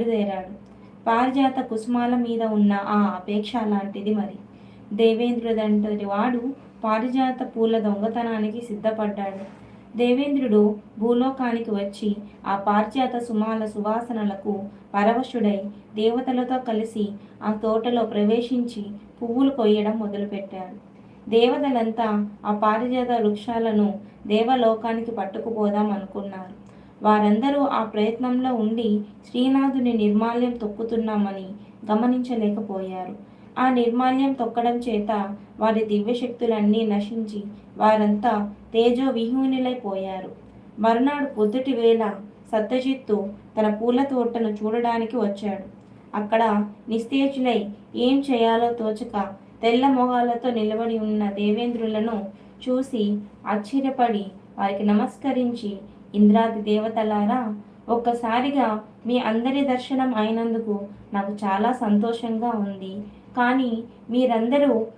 బయలుదేరాడు. పారిజాత కుసుమాల మీద ఉన్న ఆ అపేక్ష లాంటిది మరి. దేవేంద్రుడంతటి వాడు పారిజాత పూల దొంగతనానికి సిద్ధపడ్డాడు. దేవేంద్రుడు భూలోకానికి వచ్చి ఆ పారిజాత సుమాల సువాసనలకు పరవశుడై దేవతలతో కలిసి ఆ తోటలో ప్రవేశించి పువ్వులు కొయ్యడం మొదలుపెట్టాడు. దేవతలంతా ఆ పారిజాత వృక్షాలను దేవలోకానికి పట్టుకుపోదాం అనుకున్నారు. వారందరూ ఆ ప్రయత్నంలో ఉండి శ్రీనాథుని నిర్మాల్యం తొక్కుతున్నామని గమనించలేకపోయారు. ఆ నిర్మాల్యం తొక్కడం చేత వారి దివ్యశక్తులన్నీ నశించి వారంతా తేజో విహీనులైపోయారు. మరునాడు పొద్దుటి వేళ సత్యజిత్తు తన పూల తోటను చూడడానికి వచ్చాడు. అక్కడ నిస్తేజులై ఏం చేయాలో తోచక తెల్ల మొగాలతో నిలబడి ఉన్న దేవేంద్రులను చూసి ఆశ్చర్యపడి వారికి నమస్కరించి, ఇంద్రాది దేవతలారా, ఒక్కసారిగా మీ అందరి దర్శనం అయినందుకు నాకు చాలా సంతోషంగా ఉంది. కానీ మీరందరూ